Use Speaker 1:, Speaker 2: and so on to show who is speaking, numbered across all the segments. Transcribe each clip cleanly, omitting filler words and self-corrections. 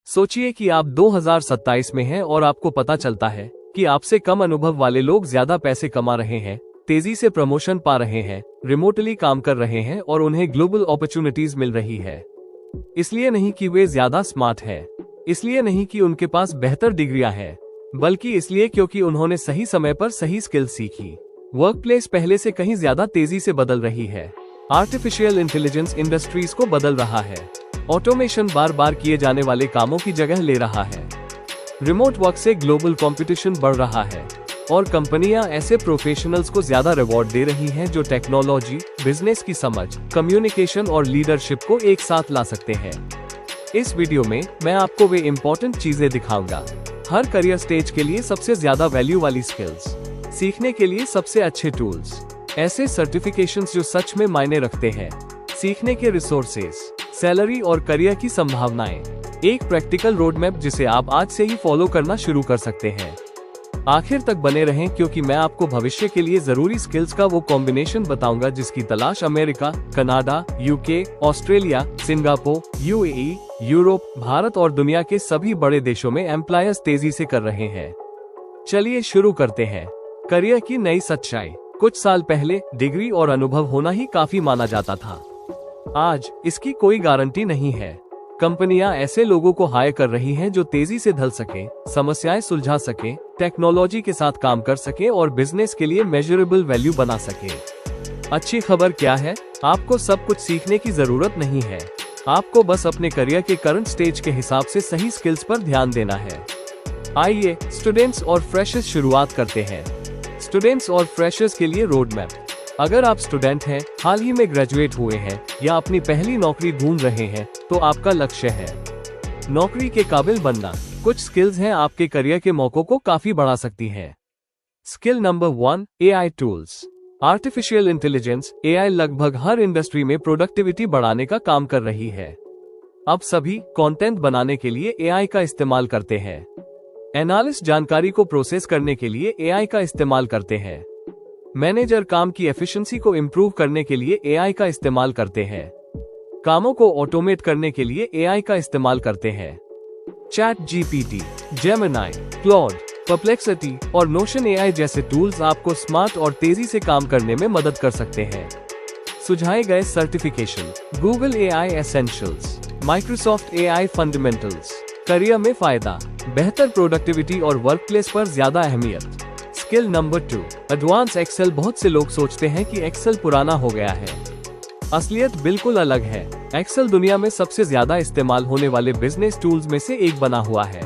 Speaker 1: सोचिए कि आप 2027 में हैं और आपको पता चलता है कि आपसे कम अनुभव वाले लोग ज्यादा पैसे कमा रहे हैं, तेजी से प्रमोशन पा रहे हैं, रिमोटली काम कर रहे हैं और उन्हें ग्लोबल अपॉर्चुनिटीज मिल रही है। इसलिए नहीं कि वे ज्यादा स्मार्ट हैं, इसलिए नहीं कि उनके पास बेहतर डिग्रियां हैं, बल्कि इसलिए क्योंकि उन्होंने सही समय पर सही स्किल सीखी। वर्कप्लेस पहले से कहीं ज्यादा तेजी से बदल रही है। आर्टिफिशियल इंटेलिजेंस इंडस्ट्रीज को बदल रहा है। ऑटोमेशन बार बार किए जाने वाले कामों की जगह ले रहा है। रिमोट वर्क से ग्लोबल कंपटीशन बढ़ रहा है और कंपनियां ऐसे प्रोफेशनल्स को ज्यादा रिवॉर्ड दे रही हैं जो टेक्नोलॉजी, बिजनेस की समझ, कम्युनिकेशन और लीडरशिप को एक साथ ला सकते हैं। इस वीडियो में मैं आपको वे इम्पोर्टेंट चीजें दिखाऊंगा। हर करियर स्टेज के लिए सबसे ज्यादा वैल्यू वाली स्किल्स, सीखने के लिए सबसे अच्छे टूल्स, ऐसे सर्टिफिकेशंस जो सच में मायने रखते हैं, सीखने के रिसोर्सेज, सैलरी और करियर की संभावनाएं, एक प्रैक्टिकल रोड मैप जिसे आप आज से ही फॉलो करना शुरू कर सकते हैं। आखिर तक बने रहें क्योंकि मैं आपको भविष्य के लिए जरूरी स्किल्स का वो कॉम्बिनेशन बताऊंगा जिसकी तलाश America, Canada, UK, Australia, Singapore, UAE, Europe, Bharat और दुनिया के सभी बड़े देशों में एम्प्लॉयर्स तेजी से कर रहे हैं। चलिए शुरू करते हैं। करियर की नई सच्चाई। कुछ साल पहले डिग्री और अनुभव होना ही काफी माना जाता था। आज इसकी कोई गारंटी नहीं है। कंपनियां ऐसे लोगों को हायर कर रही हैं जो तेजी से ढल सके, समस्याएं सुलझा सके, टेक्नोलॉजी के साथ काम कर सके और बिजनेस के लिए मेजरेबल वैल्यू बना सके। अच्छी खबर क्या है? आपको सब कुछ सीखने की जरूरत नहीं है। आपको बस अपने करियर के करंट स्टेज के हिसाब से सही स्किल्स पर ध्यान देना है। आइए स्टूडेंट्स और फ्रेशर्स शुरुआत करते हैं। स्टूडेंट्स और फ्रेशर्स के लिए रोड मैप। अगर आप स्टूडेंट हैं, हाल ही में ग्रेजुएट हुए हैं या अपनी पहली नौकरी ढूंढ रहे हैं, तो आपका लक्ष्य है नौकरी के काबिल बनना। कुछ स्किल्स हैं आपके करियर के मौकों को काफी बढ़ा सकती हैं। Skill number 1, AI tools. Artificial intelligence AI लगभग हर इंडस्ट्री में प्रोडक्टिविटी बढ़ाने का काम कर रही है। अब सभी कंटेंट बनाने के लिए एआई का इस्तेमाल करते हैं। एनालिस्ट जानकारी को प्रोसेस करने के लिए एआई का इस्तेमाल करते हैं। मैनेजर काम की एफिशिएंसी को इम्प्रूव करने के लिए एआई का इस्तेमाल करते हैं। कामों को ऑटोमेट करने के लिए एआई का इस्तेमाल करते हैं। Chat GPT, Gemini, Claude, perplexity और नोशन एआई जैसे टूल्स आपको स्मार्ट और तेजी से काम करने में मदद कर सकते हैं। सुझाए गए certification: Google AI essentials, Microsoft AI fundamentals. Career में फायदा: बेहतर प्रोडक्टिविटी और वर्कप्लेस पर ज्यादा अहमियत। Skill number 2, advance excel. बहुत से लोग सोचते हैं कि एक्सेल पुराना हो गया है। असलियत बिल्कुल अलग है। एक्सेल दुनिया में सबसे ज्यादा इस्तेमाल होने वाले बिजनेस टूल्स में से एक बना हुआ है।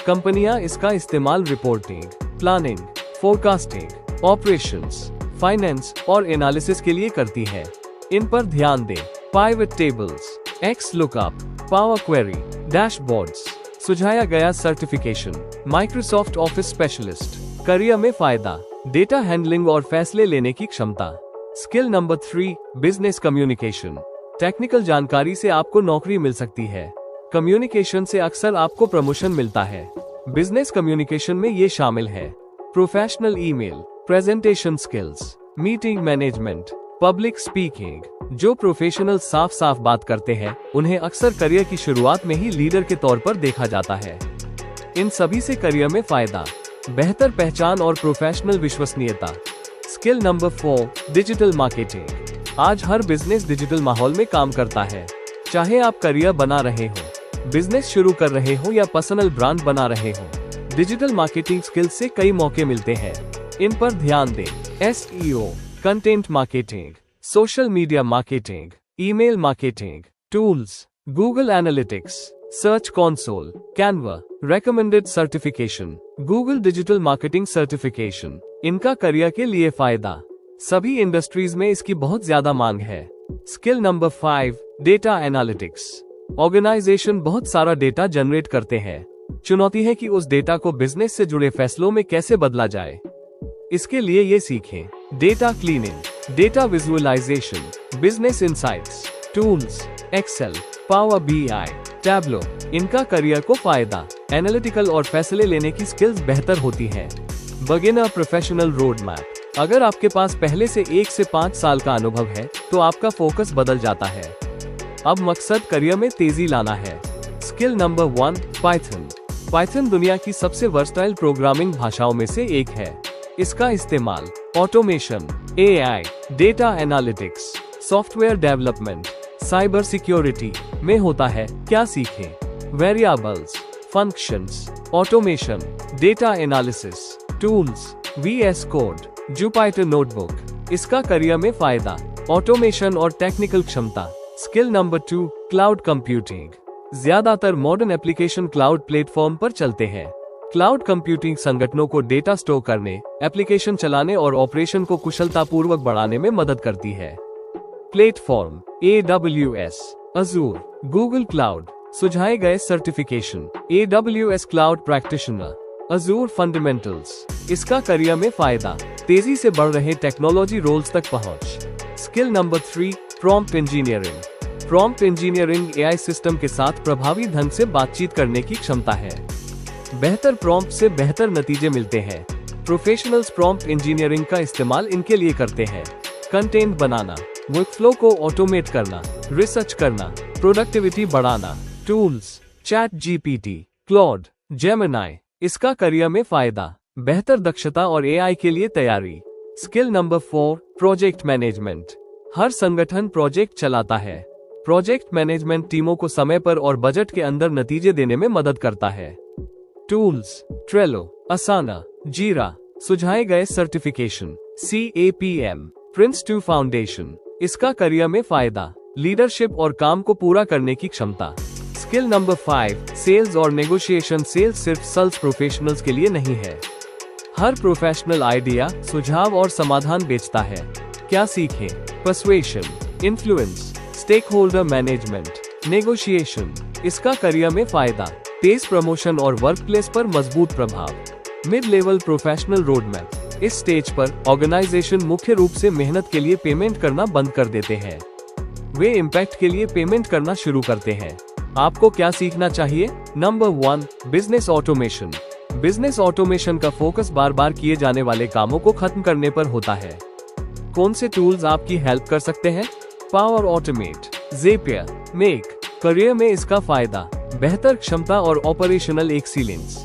Speaker 1: कंपनियां इसका इस्तेमाल reporting, planning, forecasting, operations, finance और एनालिसिस के लिए करती है। इन पर ध्यान दें: pivot tables, x lookup, power query, dashboards. सुझाया गया certification: Microsoft office specialist. Career में फायदा: डेटा हैंडलिंग और फैसले लेने की क्षमता। Skill number 3, business communication. Technical जानकारी से आपको नौकरी मिल सकती है। कम्युनिकेशन से अक्सर आपको प्रमोशन मिलता है। बिजनेस कम्युनिकेशन में ये शामिल है: professional email, presentation skills, meeting management, public speaking. जो प्रोफेशनल साफ साफ बात करते हैं, उन्हें अक्सर करियर की शुरुआत में ही लीडर के तौर पर देखा जाता है। इन सभी से करियर में फायदा: बेहतर पहचान और प्रोफेशनल विश्वसनीयता। Skill number 4, digital marketing. आज हर बिजनेस डिजिटल माहौल में काम करता है। चाहे आप करियर बना रहे हो, बिजनेस शुरू कर रहे हो या पर्सनल ब्रांड बना रहे हो, डिजिटल मार्केटिंग स्किल्स से कई मौके मिलते हैं। इन पर ध्यान दें: SEO, content marketing, social media marketing, email marketing. Tools: Google analytics, search console, Canva. Recommended certification: Google digital marketing certification. इनका करियर के लिए फायदा: सभी इंडस्ट्रीज में इसकी बहुत ज्यादा मांग है। Skill number 5, data analytics. Organization बहुत सारा डेटा जनरेट करते हैं। चुनौती है कि उस डेटा को बिजनेस से जुड़े फैसलों में कैसे बदला जाए। इसके लिए ये सीखें: data cleaning, data visualization, business insights. Tools: excel, power BI, Tableau. इनका करियर को फायदा: एनालिटिकल और फैसले लेने की स्किल्स बेहतर होती हैं। Beginner professional road map. अगर आपके पास पहले से 1 से 5 साल का अनुभव है, तो आपका फोकस बदल जाता है। अब मकसद करियर में तेजी लाना है। Skill number 1, Python. पाइथन दुनिया की सबसे वर्सटाइल प्रोग्रामिंग भाषाओं में से एक है। इसका इस्तेमाल automation, AI, data analytics, software development, cyber security में होता है। क्या सीखें? Variables, functions, automation, data analysis, tools, VS code, Jupyter notebook. इसका करियर में फायदा, ऑटोमेशन और टेक्निकल क्षमता। Skill number 2, cloud computing. ज्यादातर मॉडर्न एप्लीकेशन क्लाउड प्लेटफॉर्म पर चलते हैं। क्लाउड कंप्यूटिंग संगठनों को डेटा स्टोर करने, एप्लीकेशन चलाने और ऑपरेशन को कुशलतापूर्वक बढ़ाने में मदद करती है। Platform AWS, Azure, Google cloud. सुझाए गए certification, AWS cloud practitioner, Azure fundamentals. इसका करियर में फायदा, तेजी से बढ़ रहे टेक्नोलॉजी रोल्स तक पहुंच। Skill number 3, prompt engineering. Prompt engineering AI system के साथ प्रभावी ढंग से बातचीत करने की क्षमता है। बेहतर प्रॉम्प्ट से बेहतर नतीजे मिलते हैं। प्रोफेशनल्स प्रॉम्प्ट इंजीनियरिंग का इस्तेमाल इनके लिए करते हैं। कंटेंट बनाना, वर्कफ्लो को ऑटोमेट करना, रिसर्च करना, प्रोडक्टिविटी बढ़ाना। Tools, ChatGPT, Claude, Gemini. इसका करियर में फायदा, बेहतर दक्षता और AI के लिए तैयारी। Skill number 4, project management. हर संगठन प्रोजेक्ट चलाता है। प्रोजेक्ट मैनेजमेंट टीमों को समय पर और बजट के अंदर नतीजे देने में मदद करता है। टूल्स, ट्रेलो, असाना, जीरा। सुझाए गए सर्टिफिकेशन, CAPM, Prince2 फाउंडेशन। इसका करियर में फायदा, लीडरशिप और काम को पूरा करने की क्षमता। स्किल नंबर 5, सेल्स और नेगोशिएशन। सेल्स सिर्फ सेल्स प्रोफेशनल्स के लिए नहीं है। हर प्रोफेशनल आइडिया, सुझाव और समाधान बेचता है। क्या सीखें? Persuasion, influence, stakeholder management, negotiation. इसका करियर में फायदा, तेज प्रमोशन और वर्कप्लेस पर मजबूत प्रभाव। Mid level professional road map. इस स्टेज पर ऑर्गेनाइजेशन मुख्य रूप से मेहनत के लिए पेमेंट करना बंद कर देते हैं। वे इम्पैक्ट के लिए पेमेंट करना शुरू करते हैं। आपको क्या सीखना चाहिए? Number 1, business automation. Business automation का फोकस बार बार किए जाने वाले कामों को खत्म करने पर होता है। कौन से टूल्स आपकी हेल्प कर सकते हैं? Power Automate, Zapier, Make. Career में इसका फायदा, बेहतर क्षमता और ऑपरेशनल एक्सीलेंस।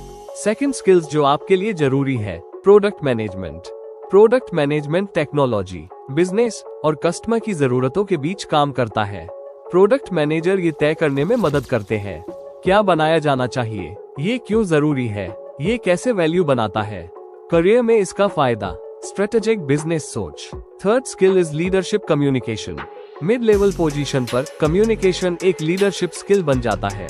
Speaker 1: सेकंड स्किल्स जो आपके लिए जरूरी है, product management. Product management technology, business और कस्टमर की जरूरतों के बीच काम करता है। प्रोडक्ट मैनेजर ये तय करने में मदद करते हैं क्या बनाया जाना चाहिए, ये क्यों जरूरी है, ये कैसे वैल्यू बनाता है। करियर में इसका फायदा, स्ट्रेटेजिक बिजनेस सोच। Third skill is leadership communication. Mid level position पर कम्युनिकेशन एक लीडरशिप स्किल बन जाता है।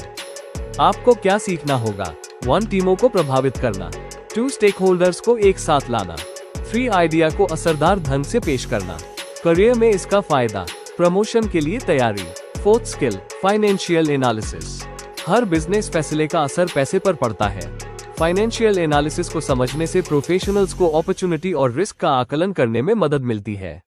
Speaker 1: आपको क्या सीखना होगा? 1, टीमों को प्रभावित करना। 2, स्टेक होल्डर्स को एक साथ लाना। 3, आइडिया को असरदार ढंग से पेश करना। करियर में इसका फायदा, प्रमोशन के लिए तैयारी। 4th skill, financial analysis. हर बिजनेस फैसले का असर पैसे पर पड़ता है। फाइनेंशियल एनालिसिस को समझने से प्रोफेशनल्स को अपॉर्चुनिटी और रिस्क का आकलन करने में मदद मिलती है।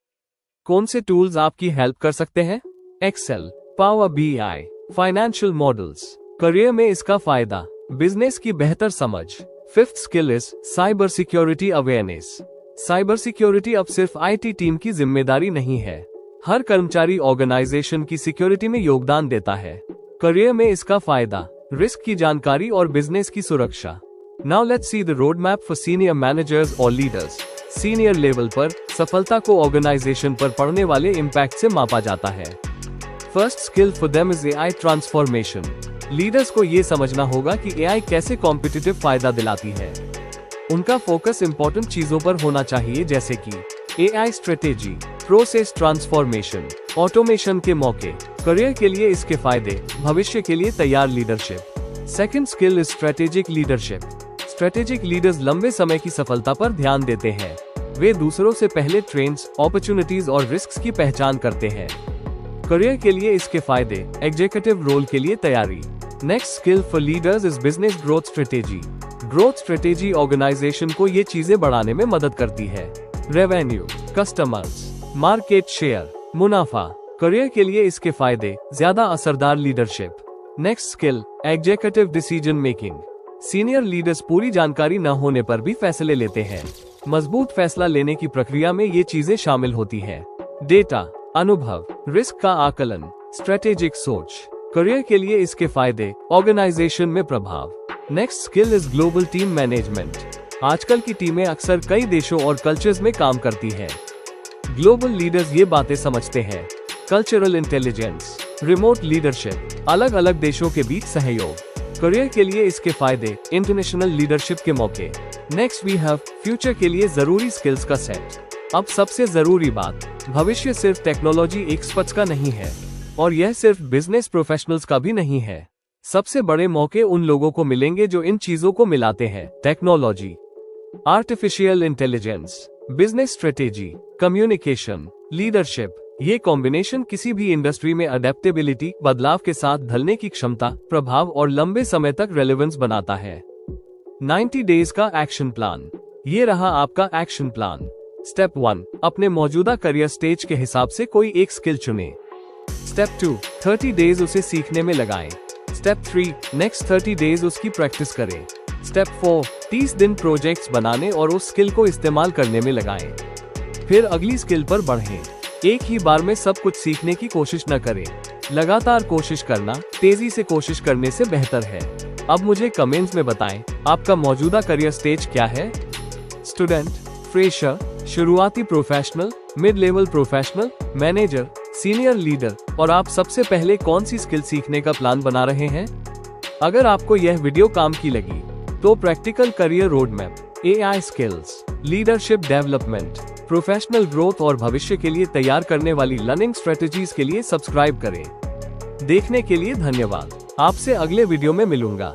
Speaker 1: कौन से टूल्स आपकी हेल्प कर सकते हैं? Excel, power BI, financial models. Career में इसका फायदा, बिजनेस की बेहतर समझ। 5th skill is cyber security awareness. Cyber security अब सिर्फ IT टीम की जिम्मेदारी नहीं है, हर कर्मचारी ऑर्गेनाइजेशन की सिक्योरिटी में योगदान देता है। करियर में इसका फायदा, रिस्क की जानकारी और बिजनेस की सुरक्षा। Now let's see the roadmap for senior managers or leaders. Senior level पर सफलता को ऑर्गेनाइजेशन पर पड़ने वाले इम्पैक्ट से मापा जाता है। First skill for them is AI transformation. Leaders को ये समझना होगा कि AI कैसे कॉम्पिटिटिव फायदा दिलाती है। उनका फोकस इंपॉर्टेंट चीजों पर होना चाहिए जैसे कि AI strategy, process transformation, automation के मौके। करियर के लिए इसके फायदे, भविष्य के लिए तैयार leadership. Second skill is strategic leadership. Strategic leaders लंबे समय की सफलता पर ध्यान देते हैं। वे दूसरों से पहले ट्रेंड्स, अपॉर्चुनिटीज और रिस्क की पहचान करते हैं। करियर के लिए इसके फायदे, एग्जीक्यूटिव रोल के लिए तैयारी। Next skill for leaders is business growth strategy. Growth strategy organization को ये चीजें बढ़ाने में मदद करती है। रेवेन्यू, कस्टमर्स, मार्केट शेयर, मुनाफा। करियर के लिए इसके फायदे, ज्यादा असरदार leadership. Next skill, executive decision making. Senior leaders पूरी जानकारी न होने पर भी फैसले लेते हैं। मजबूत फैसला लेने की प्रक्रिया में ये चीजें शामिल होती हैं। डेटा, अनुभव, रिस्क का आकलन, स्ट्रेटेजिक सोच। करियर के लिए इसके फायदे, ऑर्गेनाइजेशन में प्रभाव। Next skill is global team management. आजकल की टीमें अक्सर कई देशों और कल्चर्स में काम करती हैं। ग्लोबल लीडर्स ये बातें समझते हैं। कल्चरल इंटेलिजेंस, रिमोट लीडरशिप, अलग अलग देशों के बीच सहयोग। करियर के लिए इसके फायदे, इंटरनेशनल लीडरशिप के मौके। नेक्स्ट वी हैव फ्यूचर के लिए जरूरी स्किल्स का सेट। अब सबसे जरूरी बात, भविष्य सिर्फ टेक्नोलॉजी एक्सपर्ट्स का नहीं है और यह सिर्फ बिजनेस प्रोफेशनल्स का भी नहीं है। सबसे बड़े मौके उन लोगों को मिलेंगे जो इन चीजों को मिलाते हैं। Technology, artificial intelligence, business strategy, communication, leadership. ये कॉम्बिनेशन किसी भी इंडस्ट्री में अडेप्टेबिलिटी, बदलाव के साथ ढलने की क्षमता, प्रभाव और लंबे समय तक रेलेवेंस बनाता है। 90 डेज का एक्शन प्लान। ये रहा आपका एक्शन प्लान। स्टेप 1, अपने मौजूदा करियर स्टेज के हिसाब से कोई एक स्किल चुनें। स्टेप 2, 30 डेज उसे सीखने में लगाएं। स्टेप 3, नेक्स्ट 30 डेज उसकी प्रैक्टिस करें। स्टेप 4, 30 दिन प्रोजेक्ट्स बनाने और उस स्किल को इस्तेमाल करने में लगाएं। फिर अगली स्किल पर बढ़ें। एक ही बार में सब कुछ सीखने की कोशिश न करें। लगातार कोशिश करना तेजी से कोशिश करने से बेहतर है। अब मुझे कमेंट्स में बताएं, आपका मौजूदा करियर स्टेज क्या है? स्टूडेंट, फ्रेशर, शुरुआती professional, mid level professional, manager, senior leader, और आप सबसे पहले कौन सी स्किल सीखने का प्लान बना रहे हैं? अगर आपको यह वीडियो काम की लगी तो practical career road map, AI skills, leadership development, professional growth और भविष्य के लिए तैयार करने वाली लर्निंग स्ट्रेटेजीज के लिए सब्सक्राइब करें। देखने के लिए धन्यवाद। आपसे अगले वीडियो में मिलूंगा।